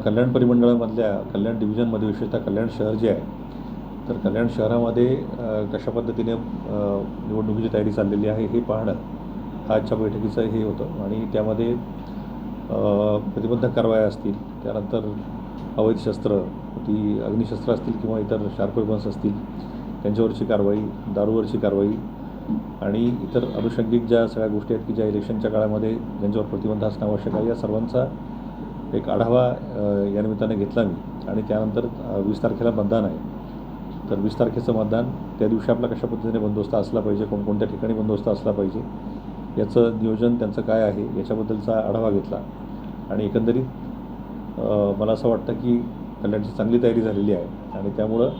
कल्याण परिमंडळामधल्या कल्याण डिव्हिजनमध्ये विशेषतः कल्याण शहर जे आहे, तर कल्याण शहरामध्ये कशा पद्धतीने निवडणुकीची तयारी चाललेली आहे हे पाहणं हा आजच्या बैठकीचं हे होतं. आणि त्यामध्ये प्रतिबंधक कारवाया असतील, त्यानंतर अवैध शस्त्र, ती अग्निशस्त्र असतील किंवा इतर शार्प वेपन्स असतील त्यांच्यावरची कारवाई, दारूवरची कारवाई आणि इतर अनुषंगिक ज्या सगळ्या गोष्टी आहेत की ज्या इलेक्शनच्या काळामध्ये ज्यांच्यावर प्रतिबंध असणं आवश्यक आहे, या सर्वांचा एक आढावा या निमित्ताने घेतला मी. आणि त्यानंतर 20 तारखेला मतदान आहे, तर 20 तारखेचं मतदान त्या दिवशी आपला कशा पद्धतीने बंदोबस्त असला पाहिजे, कोणकोणत्या ठिकाणी बंदोबस्त असला पाहिजे, याचं नियोजन त्यांचं काय आहे याच्याबद्दलचा आढावा घेतला. आणि एकंदरीत मला असं वाटतं की कल्याणची चांगली तयारी झालेली आहे आणि त्यामुळं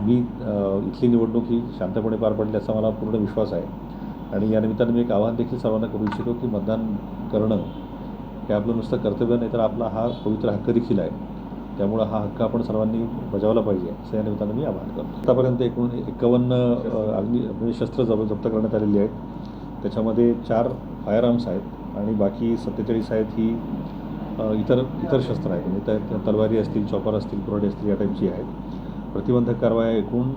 मी इथली निवडणूक ही शांतपणे पार पडली असा मला पूर्ण विश्वास आहे. आणि या निमित्तानं मी एक आवाहन देखील सर्वांना करू इच्छितो की मतदान करणं हे आपलं नुसतं कर्तव्य नाही, तर आपला हा पवित्र हक्क देखील आहे. त्यामुळं हा हक्क आपण सर्वांनी बजावला पाहिजे असं या निमित्तानं मी आवाहन करतो. आतापर्यंत एकूण 51 शस्त्र जप्त करण्यात आलेली आहेत. त्याच्यामध्ये 4 फायर आर्म्स आहेत आणि बाकी 47 आहेत ही इतर शस्त्र आहेत. म्हणजे त्या तलवारी असतील, चॉपर असतील, कुऱ्हाडी असतील, या टाईपची आहेत. प्रतिबंधक कारवाया एकूण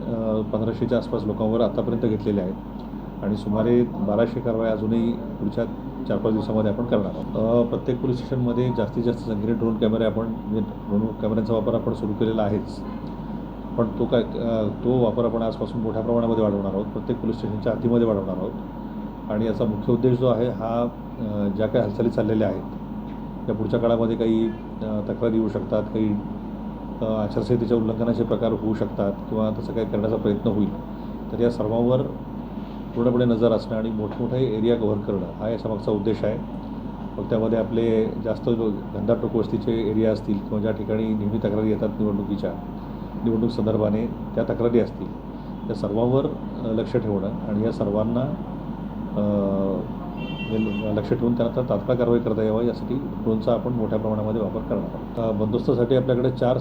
1500च्या आसपास लोकांवर आतापर्यंत घेतलेल्या आहेत आणि सुमारे 1200 कारवाया अजूनही पुढच्या 4-5 दिवसामध्ये आपण करणार आहोत. प्रत्येक पोलीस स्टेशनमध्ये जास्तीत जास्त संख्येने ड्रोन कॅमेरे म्हणजे ड्रोन कॅमेऱ्यांचा वापर आपण सुरू केलेला आहेच, पण तो वापर आपण आजपासून मोठ्या प्रमाणामध्ये वाढवणार आहोत. प्रत्येक पोलीस स्टेशनच्या हद्दीमध्ये वाढवणार आहोत. आणि याचा मुख्य उद्देश जो आहे हा ज्या काही हालचाली चाललेल्या आहेत त्या पुढच्या काळामध्ये काही तक्रारी येऊ शकतात, काही आचारसंहितेच्या उल्लंघनाचे प्रकार होऊ शकतात किंवा तसं काही करण्याचा प्रयत्न होईल, तर या सर्वांवर पूर्णपणे नजर असणं आणि मोठमोठे एरिया कव्हर करणं हा याच्यामागचा उद्देश आहे. मग त्यामध्ये आपले जास्त घनदाट वस्तीचे एरिया असतील किंवा ज्या ठिकाणी नेहमी तक्रारी येतात निवडणूक संदर्भाने त्या तक्रारी असतील, त्या सर्वांवर लक्ष ठेवणं आणि या सर्वांना लक्ष ठेवून त्यानंतर तात्काळ कारवाई करता यावं यासाठी ड्रोनचा आपण मोठ्या प्रमाणामध्ये वापर करणार आहोत. बंदोबस्तासाठी आपल्याकडे 4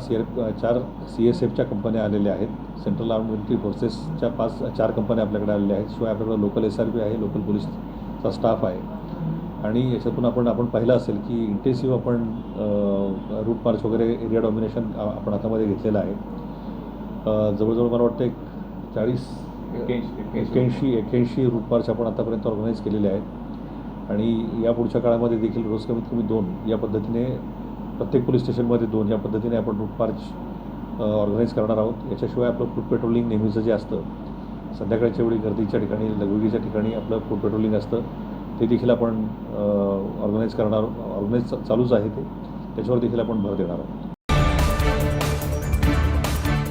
CSFच्या कंपन्या आलेल्या आहेत. सेंट्रल आर्म्ड मिलिटरी फोर्सेसच्या 4 कंपन्या आपल्याकडे आलेल्या आहेत. शिवाय आपल्याकडे लोकल SRP आहे, लोकल पोलीसचा स्टाफ आहे. आणि याच्यातून आपण पाहिलं असेल की इंटेन्सिव्ह आपण रूट मार्च वगैरे एरिया डॉमिनेशन आपण हातामध्ये घेतलेलं आहे. जवळजवळ मला वाटतं 81 रूट मार्च आपण आतापर्यंत ऑर्गनाईज केलेले आहेत. आणि या पुढच्या काळामध्ये देखील रोज कमीत कमी 2 या पद्धतीने प्रत्येक पोलीस स्टेशनमध्ये 2 या पद्धतीने आपण रूट मार्च ऑर्गनाईज करणार आहोत. याच्याशिवाय आपलं फूड पेट्रोलिंग नेहमीचं जे असतं, संध्याकाळच्या वेळी गर्दीच्या ठिकाणी, लगबगीच्या ठिकाणी आपलं फूड पेट्रोलिंग असतं, ते देखील आपण ऑर्गनाईज चालूच आहे. त्याच्यावर देखील आपण भर देणार आहोत.